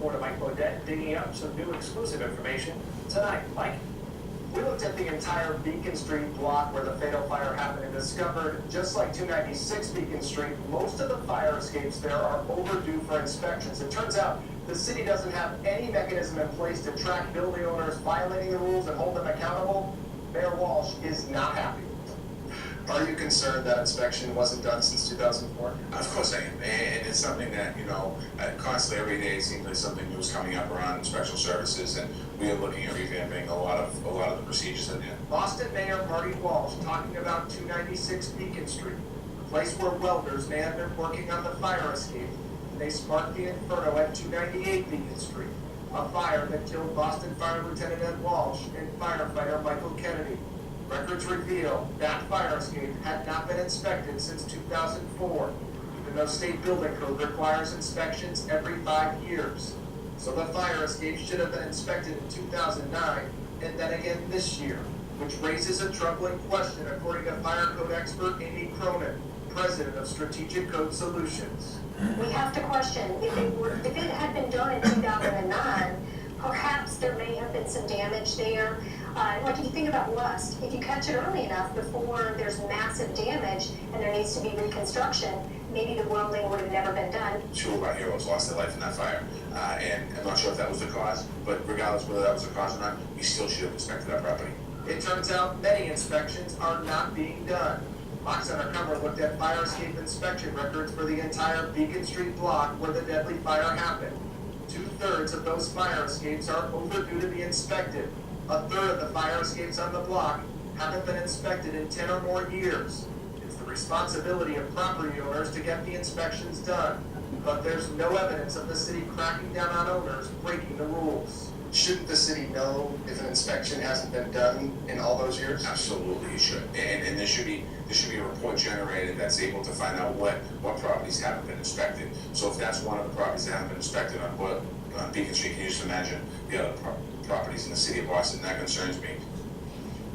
reporter Mike Bodette digging up some new exclusive information tonight. Mike? We looked at the entire Beacon Street block where the fatal fire happened and discovered, just like 296 Beacon Street, most of the fire escapes there are overdue for inspections. It turns out the city doesn't have any mechanism in place to track building owners violating the rules and hold them accountable. Mayor Walsh is not happy. Are you concerned that inspection wasn't done since 2004? Of course I am, and it's something that, constantly every day it seems like something new is coming up around special services, and we are looking at revamping a lot of the procedures in there. Boston Mayor Marty Walsh talking about 296 Beacon Street, a place where welders may have been working on the fire escape. They sparked the inferno at 298 Beacon Street, a fire that killed Boston Fire Lieutenant Ed Walsh and firefighter Michael Kennedy. Records reveal that fire escape had not been inspected since 2004, even though state building code requires inspections every 5 years. So the fire escape should have been inspected in 2009 and then again this year, which raises a troubling question according to fire code expert Amy Cronin, president of Strategic Code Solutions. We have to question if it had been done in 2009, perhaps there may have been some damage there. Like if you think about rust, if you catch it early enough before there's massive damage and there needs to be reconstruction, maybe the welding would have never been done. 2 of our heroes lost their life in that fire, and I'm not sure if that was the cause, but regardless whether that was the cause or not, we still should have inspected that property. It turns out many inspections are not being done. Fox Undercover looked at fire escape inspection records for the entire Beacon Street block where the deadly fire happened. 2/3 of those fire escapes are overdue to be inspected. 1/3 of the fire escapes on the block haven't been inspected in 10 or more years. It's the responsibility of property owners to get the inspections done, but there's no evidence of the city cracking down on owners breaking the rules. Shouldn't the city know if an inspection hasn't been done in all those years? Absolutely, you should, and there should be a report generated that's able to find out what properties haven't been inspected. So if that's one of the properties that haven't been inspected on Beacon Street, can you just imagine the other properties in the city of Boston? That concerns me.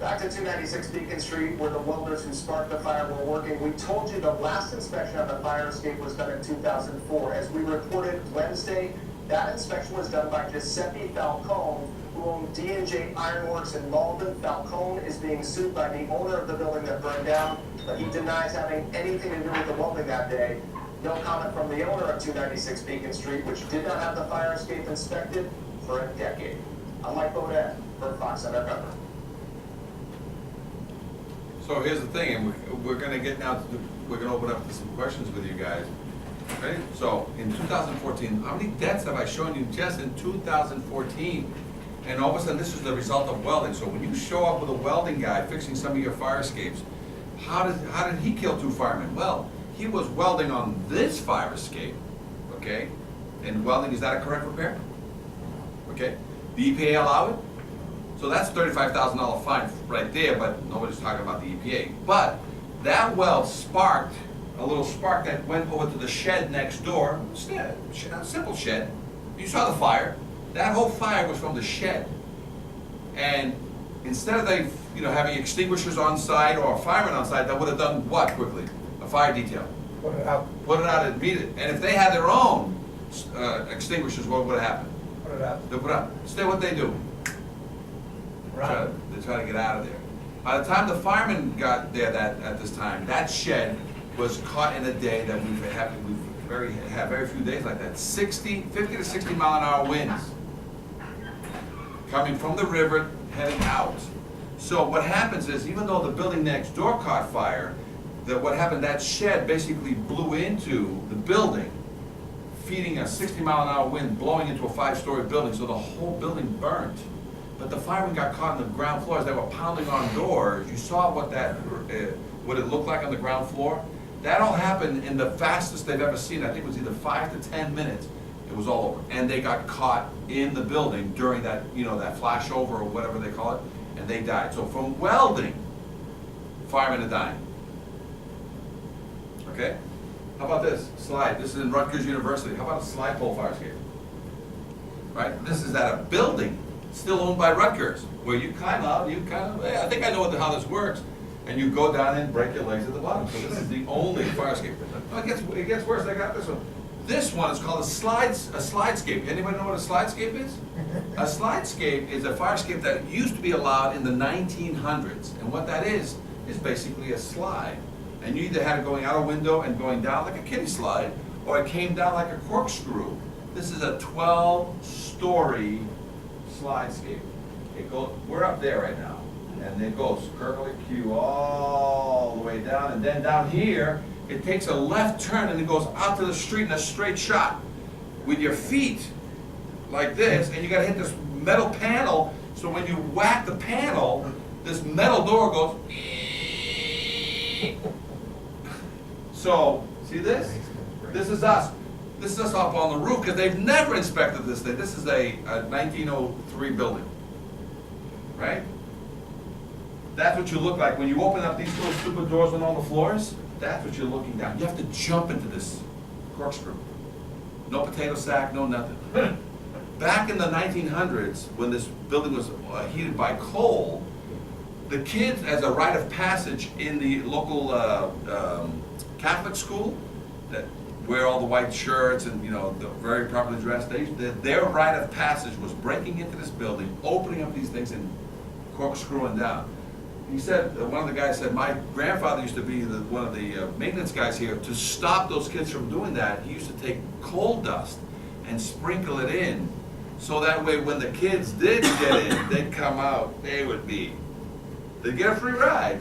Back to 296 Beacon Street, where the welders who sparked the fire were working. We told you the last inspection of the fire escape was done in 2004. As we reported Wednesday, that inspection was done by Giuseppe Falcone, who owned D&J Ironworks in Malden. Falcone is being sued by the owner of the building that burned down, but he denies having anything to do with the welding that day. No comment from the owner of 296 Beacon Street, which did not have the fire escape inspected for a decade. I'm Mike Bodette for Fox Undercover. So here's the thing, and we're going to get now, we're going to open up to some questions with you guys. Okay? So in 2014, how many deaths have I shown you just in 2014? And all of a sudden, this is the result of welding. So when you show up with a welding guy fixing some of your fire escapes, how did he kill 2 firemen? Well, he was welding on this fire escape, okay? And welding, is that a correct repair? Okay? The EPA allow it? So that's $35,000 fine right there, but nobody's talking about the EPA. But that weld sparked, a little spark that went over to the shed next door, a simple shed. You saw the fire. That whole fire was from the shed. And instead of they, having extinguishers on site or a fireman on site, that would have done what quickly? A fire detail. Put it out. Put it out and beat it. And if they had their own extinguishers, what would have happened? Put it out. They put out. Instead, what they do? Right. They try to get out of there. By the time the firemen got there at this time, that shed was caught in a day that we've had very few days like that. 50 to 60 mile an hour winds coming from the river heading out. So what happens is, even though the building next door caught fire, what happened, that shed basically blew into the building, feeding a 60 mile an hour wind blowing into a 5-story building, so the whole building burnt. But the firemen got caught on the ground floor as they were pounding on doors. You saw what it looked like on the ground floor. That all happened in the fastest they've ever seen. I think it was either 5 to 10 minutes. It was all over. And they got caught in the building during that, that flashover or whatever they call it, and they died. So from welding, firemen are dying. Okay? How about this slide? This is in Rutgers University. How about a slide pole fire escape? Right? This is at a building still owned by Rutgers, where you climb out, hey, I think I know how this works, and you go down and break your legs at the bottom. So this is the only fire escape. No, it gets worse. I got this one. This one is called a slidescape. Anybody know what a slidescape is? A slidescape is a fire escape that used to be allowed in the 1900s. And what that is basically a slide. And you either had it going out a window and going down like a kiddie slide, or it came down like a corkscrew. This is a 12-story slidescape. It goes, we're up there right now, and it goes curlicue all the way down, and then down here, it takes a left turn and it goes out to the street in a straight shot with your feet like this, and you gotta hit this metal panel, so when you whack the panel, this metal door goes. So, see this? This is us. This is us up on the roof, because they've never inspected this thing. This is a 1903 building, right? That's what you look like when you open up these little stupid doors on all the floors. That's what you're looking down. You have to jump into this corkscrew. No potato sack, no nothing. Back in the 1900s, when this building was heated by coal, the kids, as a rite of passage in the local Catholic school, that wear all the white shirts and, you know, they're very properly dressed, their rite of passage was breaking into this building, opening up these things and corkscrewing down. He said, one of the guys said, my grandfather used to be one of the maintenance guys here. To stop those kids from doing that, he used to take coal dust and sprinkle it in, so that way when the kids did get in, they'd come out, they'd get a free ride,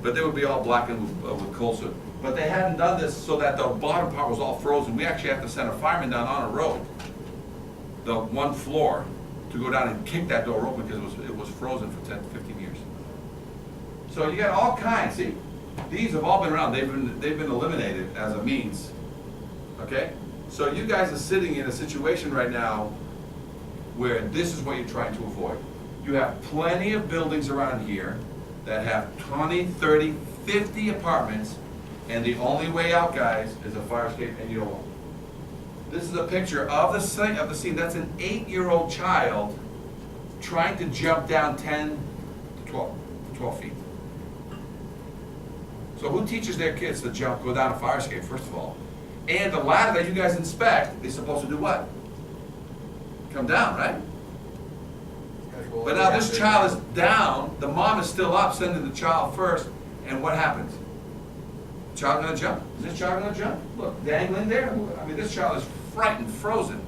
but they would be all blackened with coal soot. But they hadn't done this so that the bottom part was all frozen. We actually have to send a fireman down on a road, the one floor, to go down and kick that door open, because it was frozen for 10, 15 years. So you got all kinds. See, these have all been around. They've been eliminated as a means. Okay? So you guys are sitting in a situation right now where this is what you're trying to avoid. You have plenty of buildings around here that have 20, 30, 50 apartments, and the only way out, guys, is a fire escape, and you don't want it. This is a picture of the scene. That's an 8-year-old child trying to jump down 10 to 12 feet. So who teaches their kids to go down a fire escape, first of all? And the ladder that you guys inspect is supposed to do what? Come down, right? But now this child is down, the mom is still up, sending the child first, and what happens? Child gonna jump? Is this child gonna jump? Look, dangling there. I mean, this child is frightened, frozen.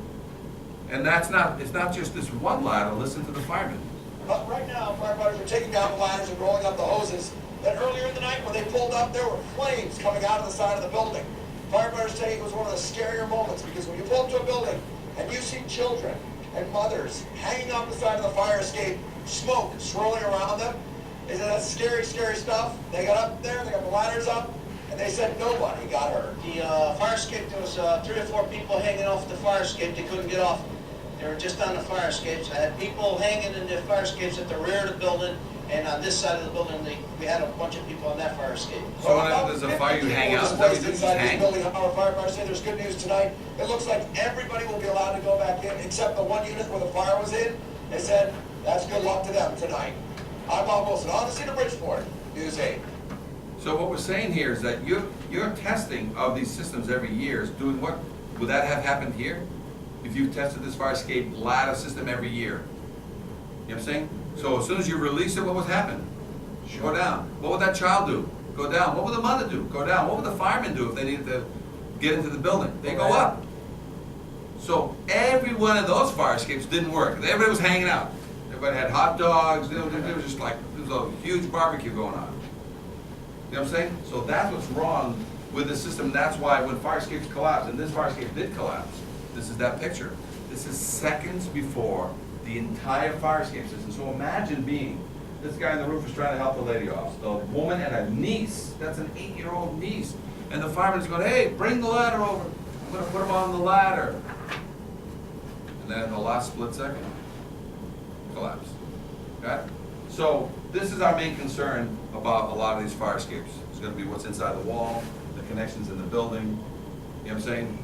And it's not just this one ladder. Listen to the firemen. But right now, firefighters are taking down the ladders and rolling up the hoses. Then earlier in the night, when they pulled up, there were flames coming out of the side of the building. Firefighters say it was one of the scarier moments, because when you pull up to a building and you see children and mothers hanging off the side of the fire escape, smoke swirling around them, isn't that scary, scary stuff? They got up there, they got the ladders up, and they said nobody got hurt. The fire escape, there was 3 or 4 people hanging off the fire escape. They couldn't get off. They were just on the fire escapes. I had people hanging in the fire escapes at the rear of the building, and on this side of the building, we had a bunch of people on that fire escape. So when there's a fire, you hang out? Is that what you do? Just hang? Our firefighters say there's good news tonight. It looks like everybody will be allowed to go back in, except the one unit where the fire was in. They said, that's good luck to them tonight. I'm Bob Wilson, on the scene of Bridgeport, News 8. So what we're saying here is that your testing of these systems every year is doing what? Would that have happened here? If you tested this fire escape ladder system every year? You know what I'm saying? So as soon as you release it, what would happen? Go down. What would that child do? Go down. What would the mother do? Go down. What would the firemen do if they needed to get into the building? They go up. So every one of those fire escapes didn't work. Everybody was hanging out. Everybody had hot dogs. It was just like, there was a huge barbecue going on. You know what I'm saying? So that's what's wrong with the system. That's why when fire escapes collapse, and this fire escape did collapse, this is that picture. This is seconds before the entire fire escape system. So imagine being, this guy on the roof is trying to help the lady off. The woman and a niece, that's an 8-year-old niece. And the fireman's going, hey, bring the ladder over. I'm going to put him on the ladder. And then in the last split second, collapse. Okay? So this is our main concern about a lot of these fire escapes. It's going to be what's inside the wall, the connections in the building. You know what I'm saying?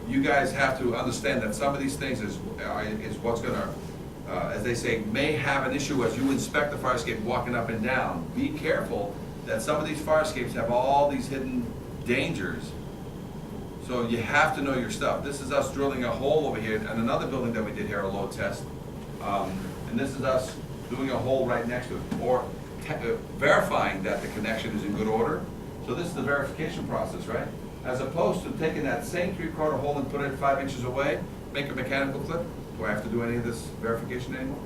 You guys have to understand that some of these things is what's going to, as they say, may have an issue as you inspect the fire escape walking up and down. Be careful that some of these fire escapes have all these hidden dangers. So you have to know your stuff. This is us drilling a hole over here, and another building that we did here, a load test. And this is us doing a hole right next to it, or verifying that the connection is in good order. So this is the verification process, right? As opposed to taking that same 3/4 hole and put it 5 inches away, make a mechanical clip. Do I have to do any of this verification anymore?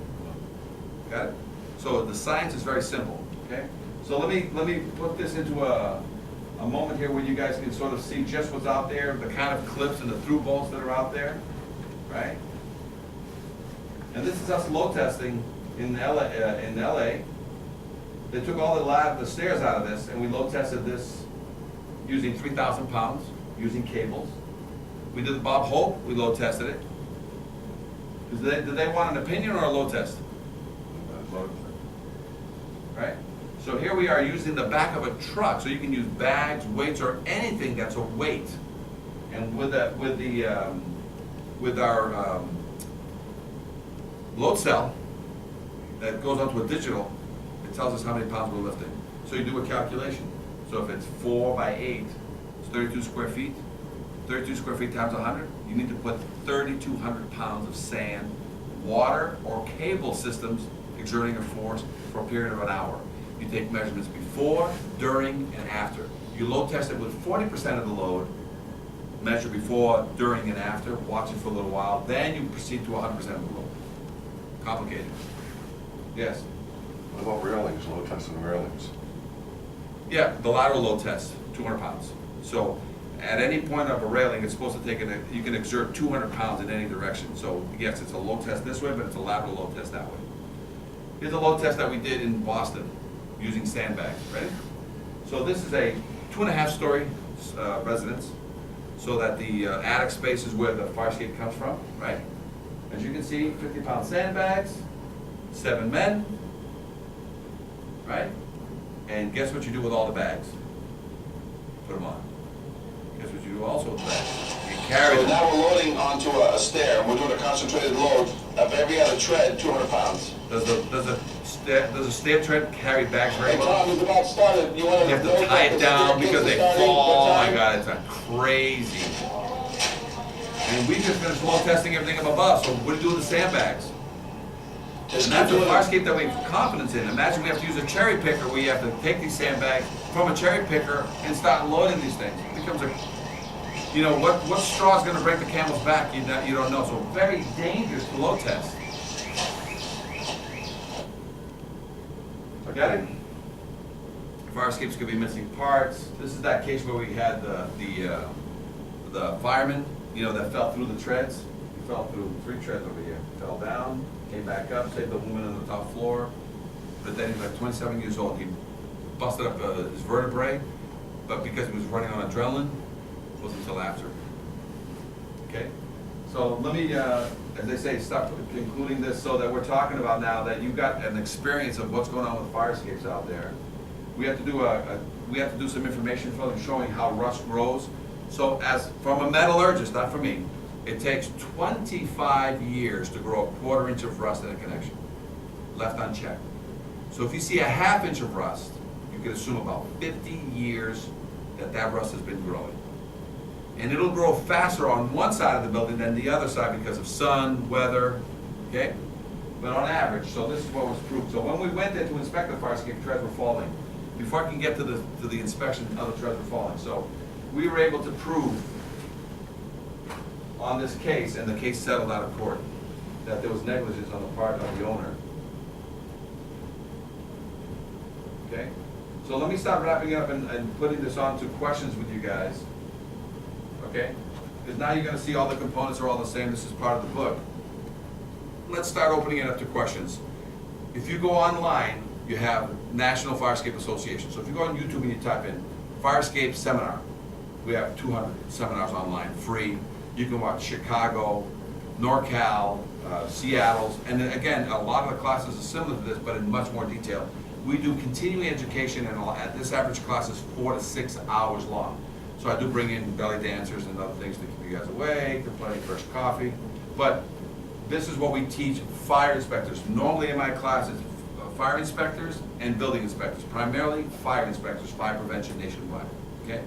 Got it? So the science is very simple, okay? So let me put this into a moment here where you guys can sort of see just what's out there, the kind of clips and the through bolts that are out there, right? And this is us load testing in LA. They took all the stairs out of this, and we load tested this using 3,000 pounds, using cables. We did the Bob Hope, we load tested it. Did they want an opinion or a load test? Right? So here we are using the back of a truck, so you can use bags, weights, or anything that's a weight. And with our load cell that goes onto a digital, it tells us how many pounds we're lifting. So you do a calculation. So if it's 4 by 8, it's 32 square feet. 32 square feet times 100, you need to put 3,200 pounds of sand, water, or cable systems exerting a force for a period of an hour. You take measurements before, during, and after. You load test it with 40% of the load, measure before, during, and after, watch it for a little while, then you proceed to 100% of the load. Complicated. Yes? What about railings, load testing railings? Yeah, the lateral load test, 200 pounds. So at any point of a railing, it's supposed to take you can exert 200 pounds in any direction. So yes, it's a load test this way, but it's a lateral load test that way. Here's a load test that we did in Boston using sandbags, right? So this is a 2.5-story residence, so that the attic space is where the fire escape comes from, right? As you can see, 50-pound sandbags, 7 men, right? And guess what you do with all the bags? Put them on. Guess what you do also with the bags? You carry So them. now we're loading onto a stair, and we're doing a concentrated load of every other tread, 200 pounds. Does a stair tread carry bags very Hey, well? Tom, it's about started. You want You have to tie it down because they fall. Oh my God, it's crazy. And we just finished load testing everything up above, so what do you do with the sandbags? Just And keep that's a doing fire it. escape that we have confidence in. Imagine we have to use a cherry picker, where you have to take these sandbags from a cherry picker and start loading these things. It becomes what straw is going to break the camel's back, you don't know. So very dangerous to load test. Got it? Fire escapes could be missing parts. This is that case where we had the fireman, that fell through the treads. He fell through 3 treads over here. Fell down, came back up, saved the woman on the top floor. But then he was like 27 years old. He busted up his vertebrae, but because he was running on adrenaline, it wasn't until after. Okay? So let me, as they say, start concluding this so that we're talking about now that you've got an experience of what's going on with fire escapes out there. We have to do some information for them showing how rust grows. So as from a metallurgist, not from me, it takes 25 years to grow a 1/4 inch of rust in a connection, left unchecked. So if you see a 1/2 inch of rust, you can assume about 50 years that rust has been growing. And it'll grow faster on one side of the building than the other side because of sun, weather, okay? But on average, so this is what was proved. So when we went there to inspect the fire escape, treads were falling. Before I can get to the inspection, other treads were falling. So we were able to prove on this case, and the case settled out of court, that there was negligence on the part of the owner. Okay? So let me start wrapping it up and putting this on to questions with you guys. Okay? Because now you're going to see all the components are all the same. This is part of the book. Let's start opening it up to questions. If you go online, you have National Fire Escape Association. So if you go on YouTube and you type in Fire Escape Seminar, we have 200 seminars online, free. You can watch Chicago, NorCal, Seattle's, and then again, a lot of the classes are similar to this, but in much more detail. We do continuing education, and at this average class is 4 to 6 hours long. So I do bring in belly dancers and other things to keep you guys awake, to plenty of fresh coffee. But this is what we teach fire inspectors. Normally in my class, it's fire inspectors and building inspectors, primarily fire inspectors, fire prevention nationwide, okay?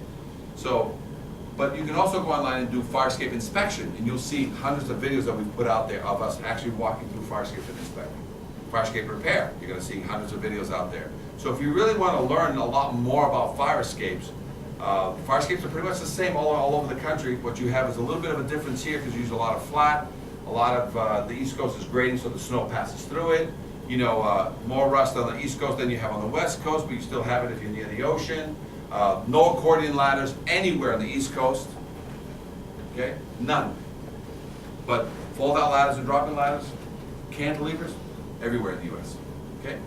So But you can also go online and do fire escape inspection, and you'll see hundreds of videos that we've put out there of us actually walking through fire escapes and inspecting. Fire escape repair, you're gonna see hundreds of videos out there. So if you really wanna learn a lot more about fire escapes are pretty much the same all over the country. What you have is a little bit of a difference here because you use a lot of flat. A lot of the East Coast is grading so the snow passes through it. You know, more rust on the East Coast than you have on the West Coast, but you still have it if you're near the ocean. No accordion ladders anywhere on the East Coast. Okay, none. But fold-out ladders and drop-in ladders, cantilevers, everywhere in the U.S. Okay,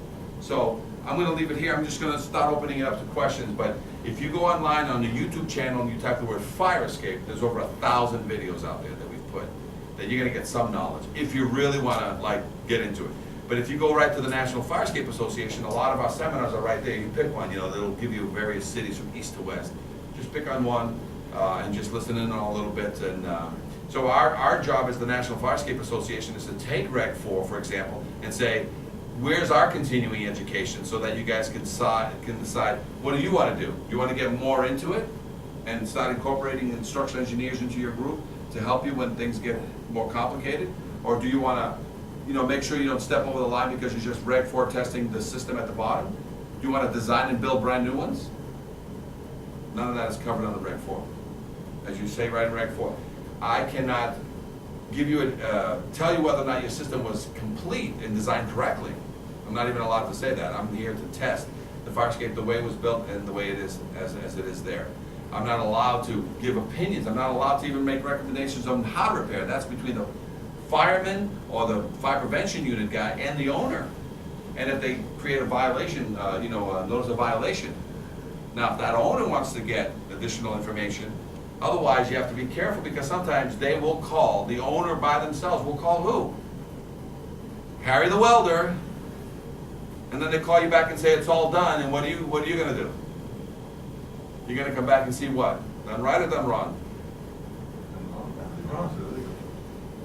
so I'm going to leave it here. I'm just going to start opening it up to questions. But if you go online on the YouTube channel and you type the word fire escape, there's over 1,000 videos out there that we've put that you're going to get some knowledge if you really want to like get into it. But if you go right to the National Fire Escape Association, a lot of our seminars are right there. You pick one, you know, that'll give you various cities from east to west. Just pick on one and just listen in on a little bit. And so our job as the National Fire Escape Association is to take Reg 4, for example, and say, where's our continuing education so that you guys can decide what do you want to do? Do you want to get more into it and start incorporating instructional engineers into your group to help you when things get more complicated? Or do you want to, you know, make sure you don't step over the line because you're just Reg 4 testing the system at the bottom? Do you want to design and build brand new ones? None of that is covered under Reg 4. As you say right in Reg 4. I cannot give you tell you whether or not your system was complete and designed correctly. I'm not even allowed to say that. I'm here to test the fire escape the way it was built and the way it is as it is there. I'm not allowed to give opinions. I'm not allowed to even make recommendations on how to repair. That's between the fireman or the fire prevention unit guy and the owner. And if they create a violation, notice of violation. Now, if that owner wants to get additional information, otherwise you have to be careful because sometimes they will call, the owner by themselves will call who? Harry the welder. And then they call you back and say it's all done, and what are you gonna do? You're gonna come back and see what? Done right or done wrong?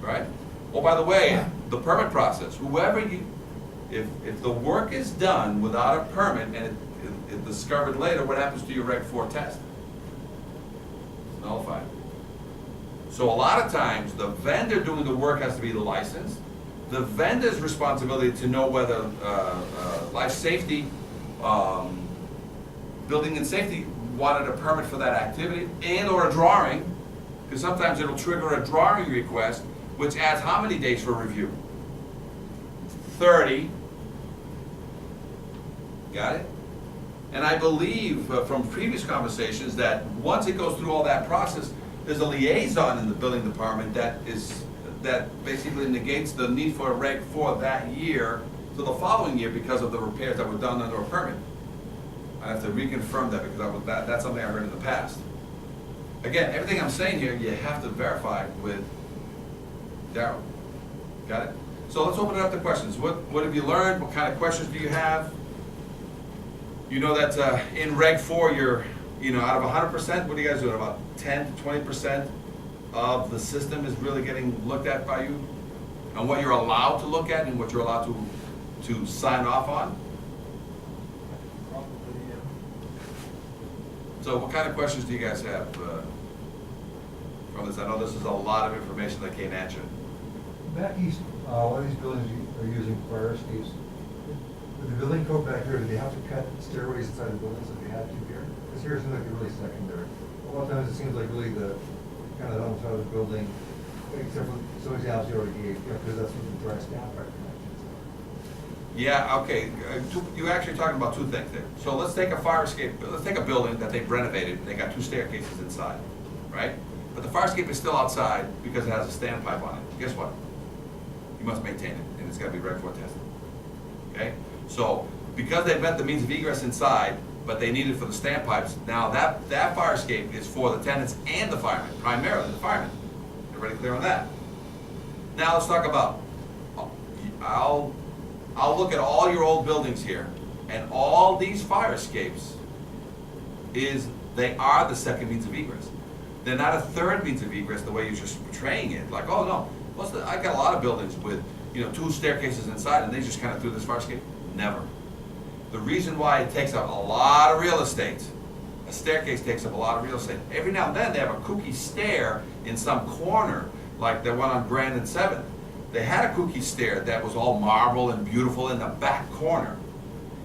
Right? Oh, by the way, the permit process, if the work is done without a permit and it's discovered later, what happens to your Reg 4 test? It's nullified. So a lot of times, the vendor doing the work has to be licensed. The vendor's responsibility to know whether life safety, building and safety wanted a permit for that activity and or a drawing, because sometimes it'll trigger a drawing request, which adds how many days for review? 30. Got it? And I believe from previous conversations that once it goes through all that process, there's a liaison in the building department that basically negates the need for a Reg 4 that year to the following year because of the repairs that were done under a permit. I have to reconfirm that because that's something I heard in the past. Again, everything I'm saying here, you have to verify with Darryl. Got it? So let's open it up to questions. What have you learned? What kind of questions do you have? You know that in Reg 4, out of 100%, what do you guys do? About 10 to 20% of the system is really getting looked at by you? And what you're allowed to look at and what you're allowed to sign off on? Probably, yeah. So what kind of questions do you guys have from this? I know this is a lot of information that came at you. Back east, a lot of these buildings are using fire escapes. With the building code back here, do they have to cut stairways inside the buildings if they had to here? Because here it seems like they're really secondary. A lot of times it seems like really the kind of outside of the building, except for some examples you already gave, because that's what the dry staff fire connections are. Yeah, okay. You're actually talking about two things there. So let's take a fire escape, let's take a building that they've renovated, and they got 2 staircases inside, right? But the fire escape is still outside because it has a standpipe on it. Guess what? You must maintain it, and it's got to be Reg 4 tested. Okay? So, because they've met the means of egress inside, but they need it for the standpipes, now that fire escape is for the tenants and the firemen, primarily the firemen. Everybody clear on that? Now let's talk about, I'll look at all your old buildings here, and all these fire escapes they are the second means of egress. They're not a third means of egress the way you're just portraying it. Like, oh no, I got a lot of buildings with 2 staircases inside and they just kind of threw this fire escape. Never. The reason why it takes up a lot of real estate a staircase takes up a lot of real estate. Every now and then, they have a kooky stair in some corner, like the one on Grand and 7th. They had a kooky stair that was all marble and beautiful in the back corner.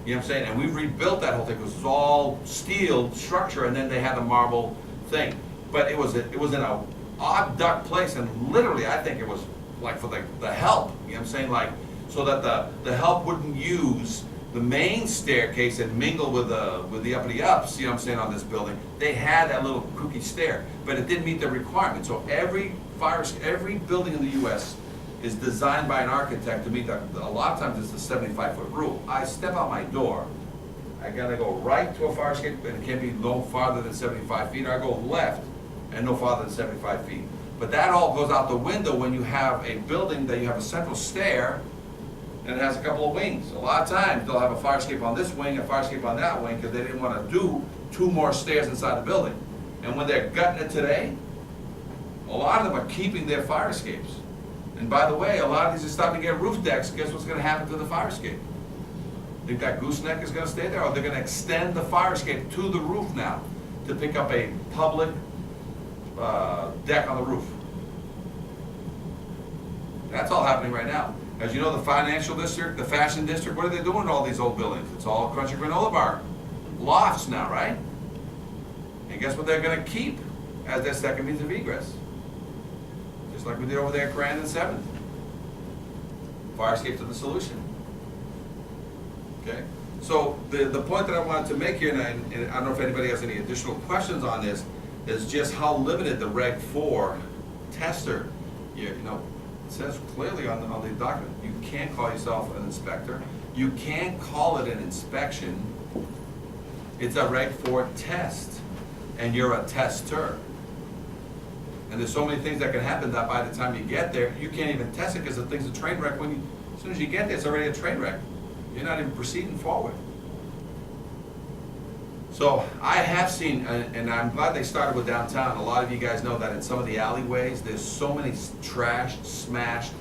You know what I'm saying? And we rebuilt that whole thing, because it was all steel structure, and then they had a marble thing. But it was in a odd duck place, and literally, I think it was like for the help, you know what I'm saying? Like, so that the help wouldn't use the main staircase and mingle with the uppity ups, you know what I'm saying, on this building. They had that little kooky stair, but it didn't meet the requirement. So every building in the US is designed by an architect to meet that. A lot of times it's the 75-foot rule. I step out my door, I gotta go right to a fire escape, and it can't be no farther than 75 feet, or I go left and no farther than 75 feet. But that all goes out the window when you have a building that you have a central stair and it has a couple of wings. A lot of times they'll have a fire escape on this wing, a fire escape on that wing, because they didn't want to do 2 more stairs inside the building. And when they're gutting it today, a lot of them are keeping their fire escapes. And by the way, a lot of these are starting to get roof decks. Guess what's going to happen to the fire escape? Think that gooseneck is going to stay there, or they're going to extend the fire escape to the roof now to pick up a public deck on the roof. That's all happening right now. As you know, the financial district, the fashion district, what are they doing to all these old buildings? It's all crunchy granola bar lofts now, right? And guess what they're going to keep as their second means of egress? Just like we did over there at Grand and 7th. Fire escapes are the solution. Okay? So the point that I wanted to make here, and I don't know if anybody has any additional questions on this, is just how limited the Reg 4 tester, you know, it says clearly on the document, you can't call yourself an inspector. You can't call it an inspection. It's a Reg 4 test, and you're a tester. And there's so many things that can happen that by the time you get there, you can't even test it, because the thing's a train wreck. As soon as you get there, it's already a train wreck. You're not even proceeding forward. So I have seen, and I'm glad they started with downtown. A lot of you guys know that in some of the alleyways, there's so many trashed, smashed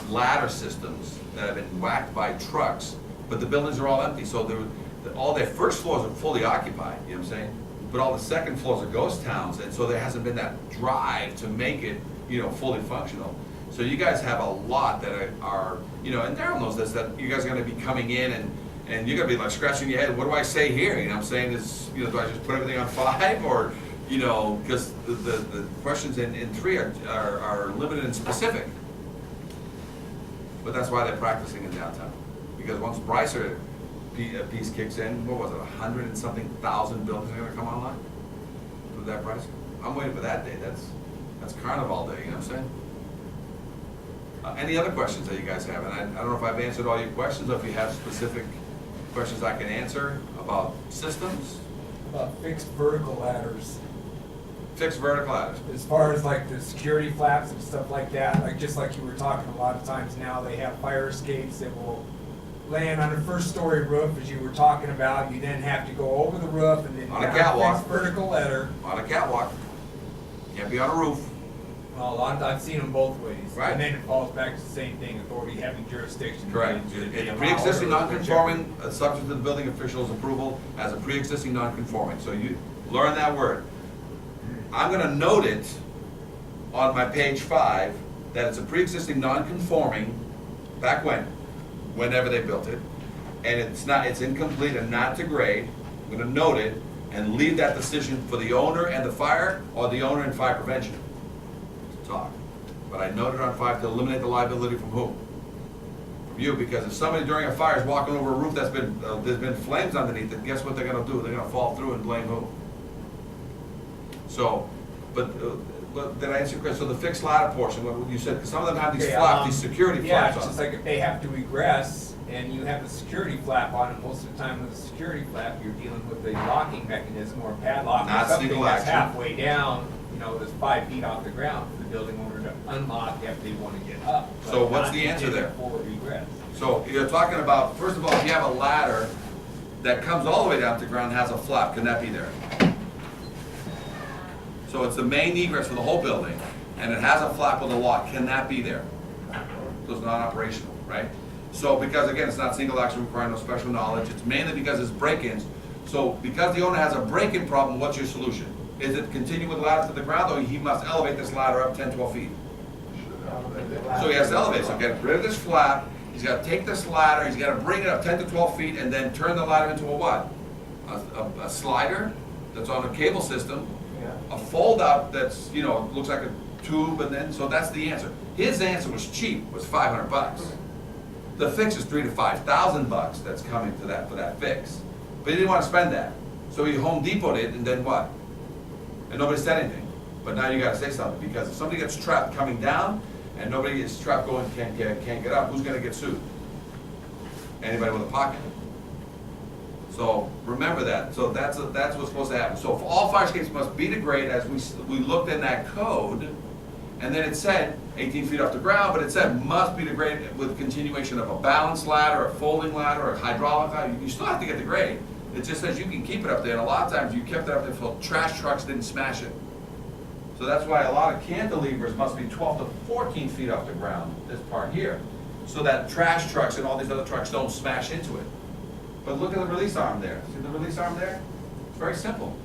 ladder systems that have been whacked by trucks, but the buildings are all empty. So all their first floors are fully occupied, you know what I'm saying? But all the second floors are ghost towns, and so there hasn't been that drive to make it, you know, fully functional. So you guys have a lot that are you know, and Darryl knows this, that you guys are gonna be coming in and you're gonna be like scratching your head, what do I say here? You know what I'm saying? Is, you know, do I just put everything on 5, or, you know, because the questions in 3 are limited and specific. But that's why they're practicing in downtown. Because once Brycer piece kicks in, what was it, 100 and something thousand buildings are gonna come online with that price? I'm waiting for that day. That's Carnival Day, you know what I'm saying? Any other questions that you guys have? And I don't know if I've answered all your questions, or if you have specific questions I can answer about systems. About fixed vertical ladders. Fixed vertical ladders. As far as like the security flaps and stuff like that, like just like you were talking, a lot of times now they have fire escapes that will land on a 1st-story roof, as you were talking about. You then have to go over the roof and then On a down catwalk. fixed vertical ladder. On a catwalk. Can't be on a roof. Well, I've seen them both ways. Right. And then it falls back to the same thing, authority having jurisdiction. Correct. They It's allow pre-existing or non-conforming, subject to the building official's approval as a pre-existing non-conforming. So you learn that word. I'm gonna note it on my page 5, that it's a pre-existing non-conforming, back when? Whenever they built it. And it's incomplete and not to grade. I'm gonna note it and leave that decision for the owner and the fire, or the owner and fire prevention to talk. But I noted on 5 to eliminate the liability from whom? From you, because if somebody during a fire is walking over a roof that's been, there's been flames underneath it, guess what they're gonna do? They're gonna fall through and blame who? So, but did I answer your question? So the fixed ladder portion, what you said, because some of them have these flaps, these security Yeah, flaps it's on. just like if they have to egress and you have a security flap on it, most of the time with a security flap, you're dealing with a locking mechanism or a padlock Not or something single that's action. halfway down, you know, that's 5 feet off the ground for the building owner to unlock if they want to get up. but So what's not the answer there? For egress. So you're talking about, first of all, if you have a ladder that comes all the way down to the ground, has a flap, can that be there? So it's the main egress for the whole building, and it has a flap with a lock, can that be there? So it's not operational, right? So because again, it's not single action requiring no special knowledge, it's mainly because it's break-ins. So because the owner has a break-in problem, what's your solution? Is it continue with the ladder to the ground, or he must elevate this ladder up 10, 12 feet? So he has to elevate, so get rid of this flap, he's gotta take this ladder, he's gotta bring it up 10 to 12 feet, and then turn the ladder into a what? A slider that's on a cable system, a fold-out that's, you know, looks like a tube, and then, so that's the answer. His answer was cheap, was $500. The fix is $3,000 to $5,000 that's coming to that, for that fix. But he didn't wanna spend that, so he Home Depot'd it, and then what? And nobody said anything. But now you gotta say something, because if somebody gets trapped coming down, and nobody is trapped going, can't get up, who's gonna get sued? Anybody with a pocket. So remember that, so that's what's supposed to happen. So if all fire escapes must be to grade, as we looked in that code, and then it said 18 feet off the ground, but it said must be to grade with continuation of a balanced ladder, a folding ladder, or a hydraulic ladder, you still have to get the grade. It just says you can keep it up there, and a lot of times you kept it up there so trash trucks didn't smash it. So that's why a lot of cantilevers must be 12 to 14 feet off the ground, this part here, so that trash trucks and all these other trucks don't smash into it. But look at the release arm there. See the release arm there? It's very simple.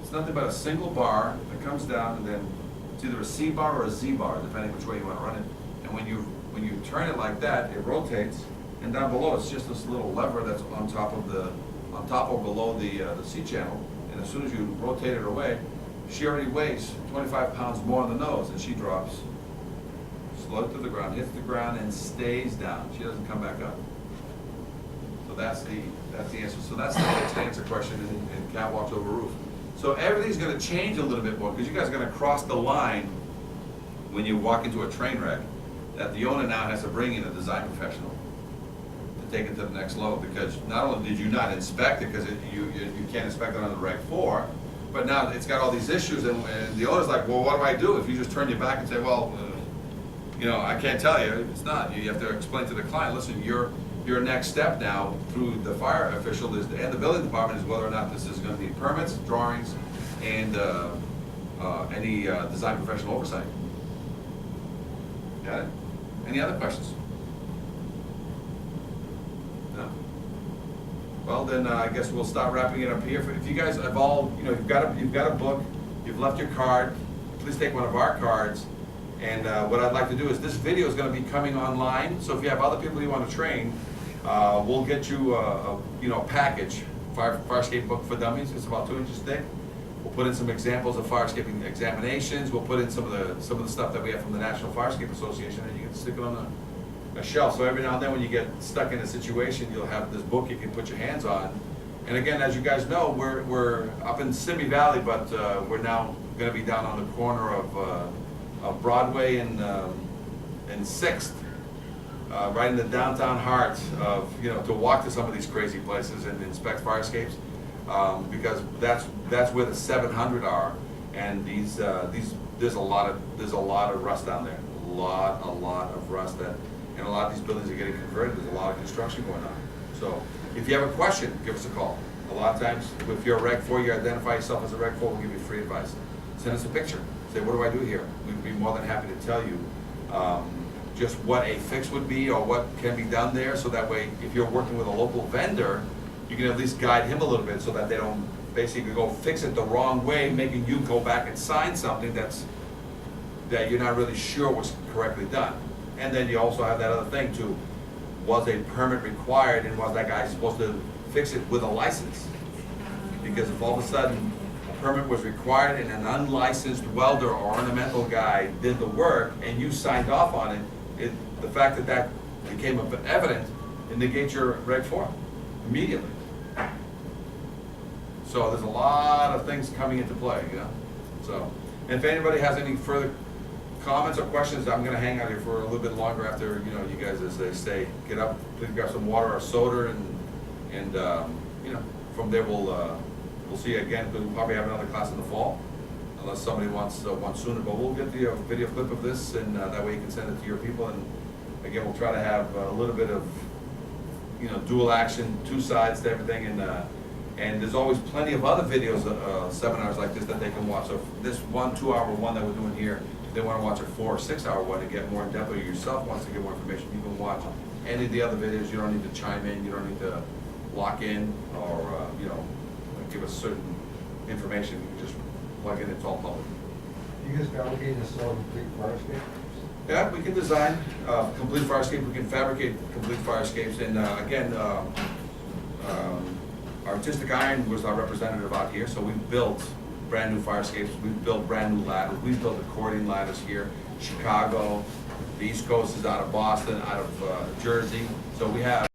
It's nothing but a single bar that comes down, and then it's either a C bar or a Z bar, depending which way you want to run it. And when you turn it like that, it rotates, and down below it's just this little lever that's on top or below the C channel. And as soon as you rotate it away, she already weighs 25 pounds more on the nose, and she drops slowly to the ground, hits the ground, and stays down. She doesn't come back up. So that's the answer. So that's the next answer question in catwalks over roof. So everything's going to change a little bit more, because you guys are going to cross the line when you walk into a train wreck, that the owner now has to bring in a design professional to take it to the next level, because not only did you not inspect it, because you can't inspect it on the Reg 4, but now it's got all these issues, and the owner's like, well, what do I do if you just turn your back and say, well, you know, I can't tell you. It's not. You have to explain to the client, listen, your next step now through the fire official is, and the building department, is whether or not this is going to be permits, drawings, and any design professional oversight. Got it? Any other questions? No? Well, then I guess we'll start wrapping it up here. If you guys have all, you know, you've got a book, you've left your card, please take one of our cards. And what I'd like to do is, this video is going to be coming online, so if you have other people you want to train, we'll get you a package, fire escape book for dummies. It's about 2 inches thick. We'll put in some examples of fire escaping examinations. We'll put in some of the stuff that we have from the National Fire Escape Association, and you can stick it on a shelf. So every now and then when you get stuck in a situation, you'll have this book you can put your hands on. And again, as you guys know, we're up in Simi Valley, but we're now going to be down on the corner of Broadway and 6th, right in the downtown heart of, to walk to some of these crazy places and inspect fire escapes, because that's where the 700 are, and there's a lot of rust down there, a lot of rust, and a lot of these buildings are getting converted. There's a lot of construction going on. So if you have a question, give us a call. A lot of times, if you're a Reg 4, you identify yourself as a Reg 4, we'll give you free advice. Send us a picture. Say, what do I do here? We'd be more than happy to tell you just what a fix would be or what can be done there, so that way, if you're working with a local vendor, you can at least guide him a little bit, so that they don't basically go fix it the wrong way, making you go back and sign something that you're not really sure was correctly done. And then you also have that other thing too, was a permit required, and was that guy supposed to fix it with a license? Because if all of a sudden permit was required and an unlicensed welder or ornamental guy did the work and you signed off on it, the fact that became evident, it negates your Reg 4 immediately. So there's a lot of things coming into play, So, and if anybody has any further comments or questions, I'm going to hang out here for a little bit longer after, you guys, as they say, get up, please grab some water or soda, and from there we'll see you again, because we'll probably have another class in the fall, unless somebody wants sooner. But we'll get the video clip of this, and that way you can send it to your people. And again, we'll try to have a little bit of, dual action, two sides to everything. And there's always plenty of other videos, seminars like this that they can watch. So if this 1 2-hour one that we're doing here, if they want to watch a 4 or 6 hour one and get more in depth, or yourself wants to get more information, you can watch any of the other videos. You don't need to chime in. You don't need to lock in, or give us certain information, we can just plug in, it's all public. You guys fabricate and install complete fire escape? Yeah, we can design complete fire escape, we can fabricate complete fire escapes, and again, Artistic Iron was our representative out here, so we've built brand new fire escapes, we've built brand new ladders, we've built accordion ladders here, Chicago, the East Coast is out of Boston, out of Jersey, so we have